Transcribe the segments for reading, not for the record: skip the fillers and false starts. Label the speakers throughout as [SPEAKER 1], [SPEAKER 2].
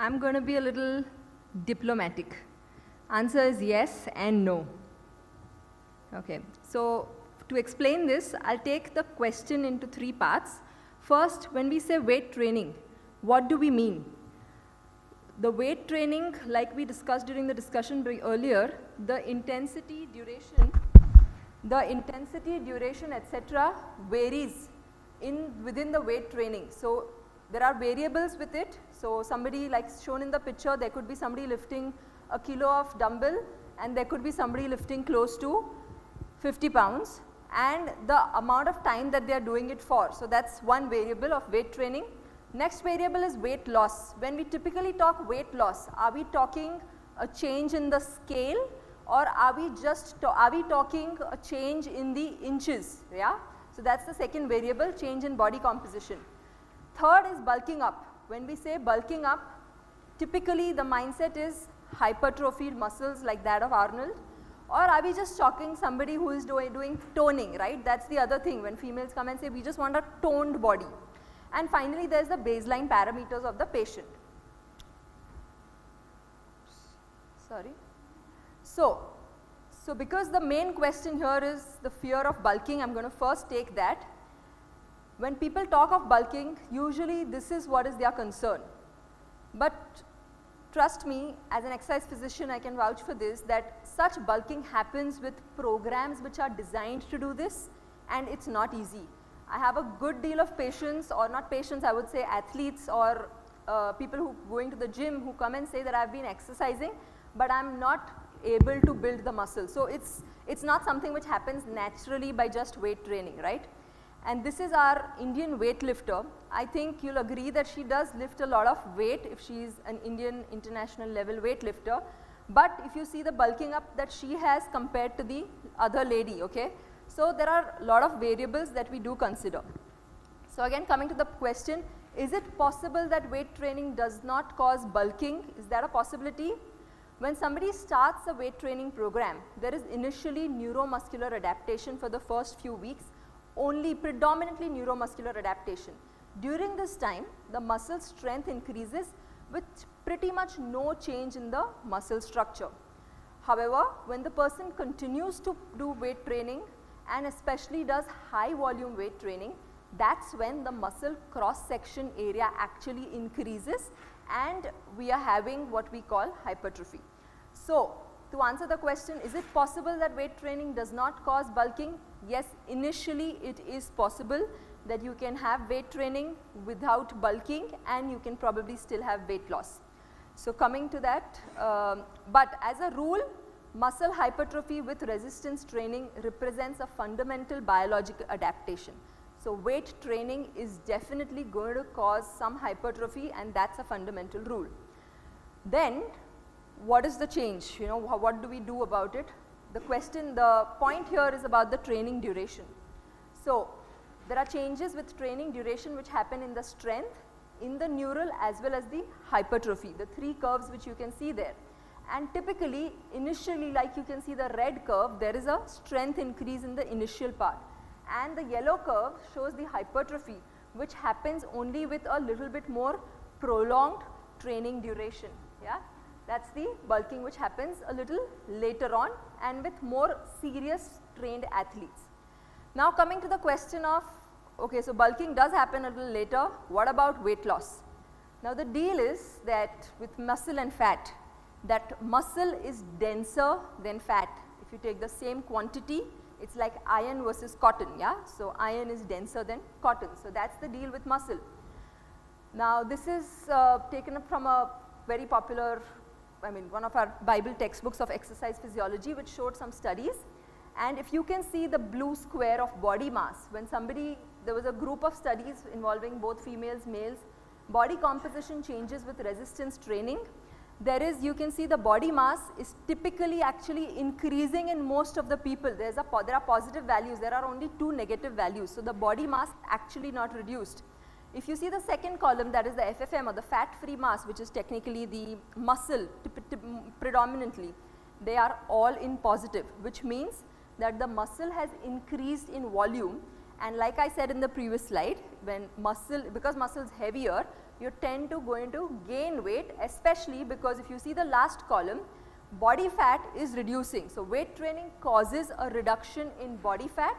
[SPEAKER 1] I'm going to be a little diplomatic. Answer is yes and no. Okay, so to explain this, I'll take the question into three parts. First, when we say weight training, what do we mean? The weight training, like we discussed during the discussion earlier, the intensity, duration, etc. varies within the weight training. So there are variables with it. So somebody, like shown in the picture, there could be somebody lifting a kilo of dumbbell, and there could be somebody lifting close to 50 pounds, and the amount of time that they are doing it for. So that's one variable of weight training. Next variable is weight loss. When we typically talk weight loss, are we talking a change in the scale, or are we talking a change in the inches? Yeah. So that's the second variable, change in body composition. Third is bulking up. When we say bulking up, typically the mindset is hypertrophied muscles like that of Arnold, or are we just talking somebody who is doing toning, right? That's the other thing when females come and say we just want a toned body. And finally, there is the baseline parameters of the patient. Sorry. So because the main question here is the fear of bulking, I am going to first take that. When people talk of bulking, usually this is what is their concern. But trust me, as an exercise physician, I can vouch for this, that such bulking happens with programs which are designed to do this, and it's not easy. I have a good deal of patients, or not patients, I would say athletes or people who going to the gym who come and say that I've been exercising, but I'm not able to build the muscle. So it's not something which happens naturally by just weight training, right? And this is our Indian weightlifter. I think you'll agree that she does lift a lot of weight if she is an Indian international level weightlifter. But if you see the bulking up that she has compared to the other lady, okay? So there are a lot of variables that we do consider. So again, coming to the question, is it possible that weight training does not cause bulking? Is that a possibility? When somebody starts a weight training program, there is initially neuromuscular adaptation for the first few weeks, only predominantly neuromuscular adaptation. During this time, the muscle strength increases with pretty much no change in the muscle structure. However, when the person continues to do weight training and especially does high volume weight training, that's when the muscle cross section area actually increases and we are having what we call hypertrophy. So, to answer the question, is it possible that weight training does not cause bulking? Yes, initially it is possible that you can have weight training without bulking and you can probably still have weight loss. So coming to that, but as a rule, muscle hypertrophy with resistance training represents a fundamental biological adaptation. So weight training is definitely going to cause some hypertrophy, and that's a fundamental rule. Then what is the change? You know, what do we do about it? The point here is about the training duration. So there are changes with training duration which happen in the strength, in the neural as well as the hypertrophy, the three curves which you can see there. And typically, initially, like you can see the red curve, there is a strength increase in the initial part. And the yellow curve shows the hypertrophy, which happens only with a little bit more prolonged training duration. Yeah? That's the bulking which happens a little later on and with more serious trained athletes. Now coming to the question of, okay, so bulking does happen a little later, what about weight loss? Now the deal is that with muscle and fat, that muscle is denser than fat. If you take the same quantity, it's like iron versus cotton, yeah? So iron is denser than cotton, so that's the deal with muscle. Now this is taken up from a very popular, one of our Bible textbooks of exercise physiology, which showed some studies. And if you can see the blue square of body mass, when there was a group of studies involving both females, males, body composition changes with resistance training. You can see the body mass is typically actually increasing in most of the people. There are positive values, there are only 2 negative values. So the body mass actually not reduced. If you see the second column, that is the FFM or the fat free mass, which is technically the muscle predominantly, they are all in positive, which means that the muscle has increased in volume And like I said in the previous slide, when because muscle is heavier, you tend to going to gain weight, especially because if you see the last column, body fat is reducing. So weight training causes a reduction in body fat,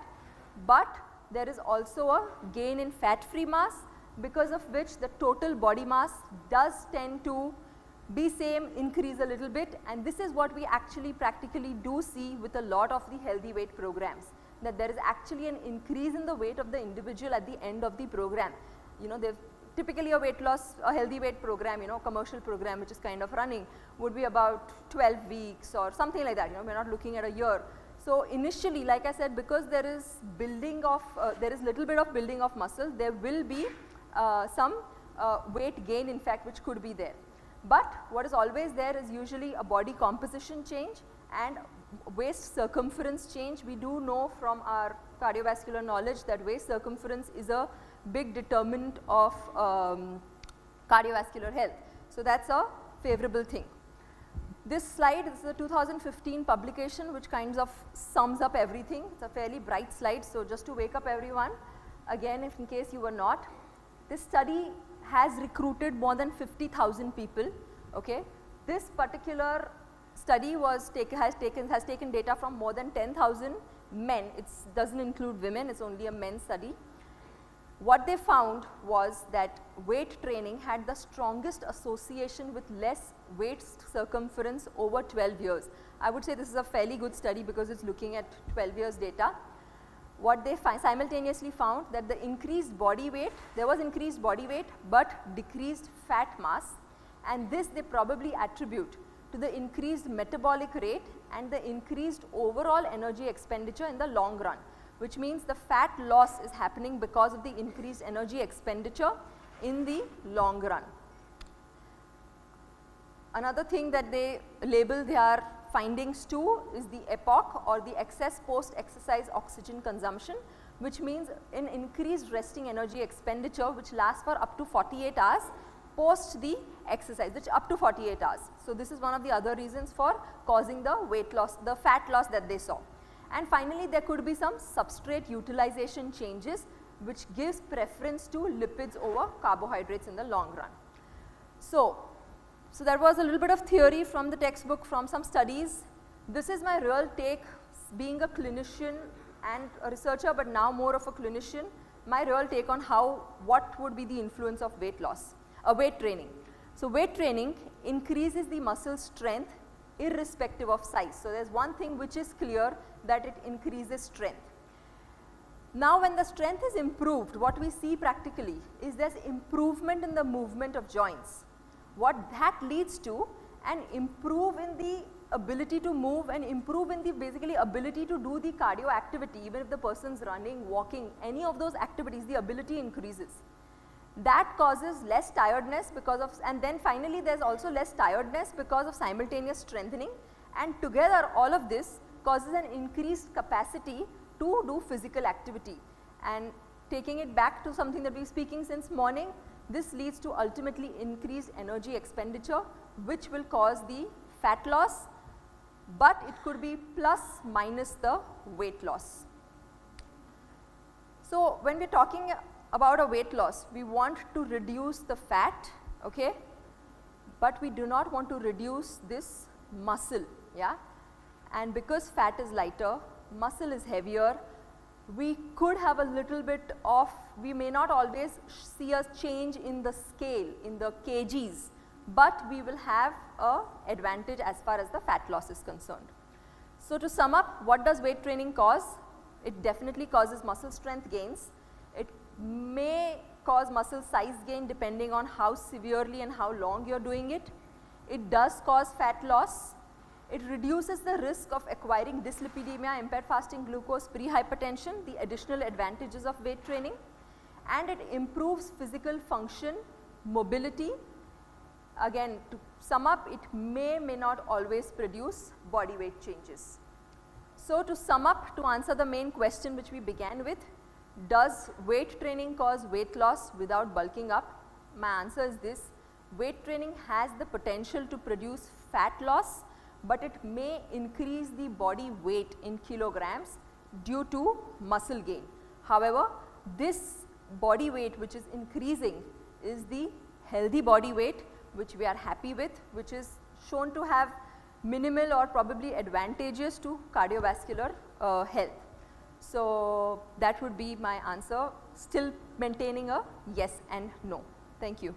[SPEAKER 1] but there is also a gain in fat free mass, because of which the total body mass does tend to be same, increase a little bit, and this is what we actually practically do see with a lot of the healthy weight programs, that there is actually an increase in the weight of the individual at the end of the program. You know, they've typically a weight loss, a healthy weight program, you know, commercial program which is kind of running would be about 12 weeks or something like that, you know, we're not looking at a year. So initially, like I said, because there is building of, there is little bit of building of muscle, there will be some weight gain in fact which could be there. But what is always there is usually a body composition change and waist circumference change. We do know from our cardiovascular knowledge that waist circumference is a big determinant of cardiovascular health. So that's a favorable thing. This slide is a 2015 publication which kind of sums up everything. It's a fairly bright slide, so just to wake up everyone, again if in case you were not, this study has recruited more than 50,000 people. Okay. This particular study has taken data from more than 10,000 men. It doesn't include women, it's only a men's study. What they found was that weight training had the strongest association with less waist circumference over 12 years. I would say this is a fairly good study because it's looking at 12 years data. What they simultaneously found that the increased body weight, there was increased body weight but decreased fat mass, and this they probably attribute to the increased metabolic rate and the increased overall energy expenditure in the long run, which means the fat loss is happening because of the increased energy expenditure in the long run. Another thing that they label their findings to is the EPOC, or the excess post-exercise oxygen consumption, which means an increased resting energy expenditure which lasts for up to 48 hours post the exercise, which up to 48 hours. So this is one of the other reasons for causing the weight loss, the fat loss that they saw. And finally, there could be some substrate utilization changes which gives preference to lipids over carbohydrates in the long run. So that was a little bit of theory from the textbook, from some studies. This is my real take, being a clinician and a researcher, but now more of a clinician, my real take on what would be the influence of weight loss, weight training. So weight training increases the muscle strength irrespective of size. So there's one thing which is clear, that it increases strength. Now when the strength is improved, what we see practically is there's improvement in the movement of joints. What that leads to, an improve in the ability to move and improve in the basically ability to do the cardio activity. Even if the person's running, walking, any of those activities, the ability increases. That causes less tiredness because of, and then finally there's also less tiredness because of simultaneous strengthening, and together all of this causes an increased capacity to do physical activity. And taking it back to something that we've been speaking since morning, this leads to ultimately increased energy expenditure, which will cause the fat loss, but it could be plus minus the weight loss. So when we're talking about a weight loss, we want to reduce the fat, okay, but we do not want to reduce this muscle, yeah. And because fat is lighter, muscle is heavier, we could have a little bit of, we may not always see a change in the scale, in the kgs, but we will have a advantage as far as the fat loss is concerned. So to sum up, what does weight training cause? It definitely causes muscle strength gains. It may cause muscle size gain depending on how severely and how long you are doing it. It does cause fat loss. It reduces the risk of acquiring dyslipidemia, impaired fasting glucose, prehypertension, the additional advantages of weight training, and it improves physical function, mobility. Again, to sum up, it may not always produce body weight changes. So to sum up, to answer the main question which we began with, does weight training cause weight loss without bulking up? My answer is this: weight training has the potential to produce fat loss, but it may increase the body weight in kilograms due to muscle gain. However, this body weight which is increasing is the healthy body weight which we are happy with, which is shown to have minimal or probably advantageous to cardiovascular health. So, that would be my answer, still maintaining a yes and no. Thank you.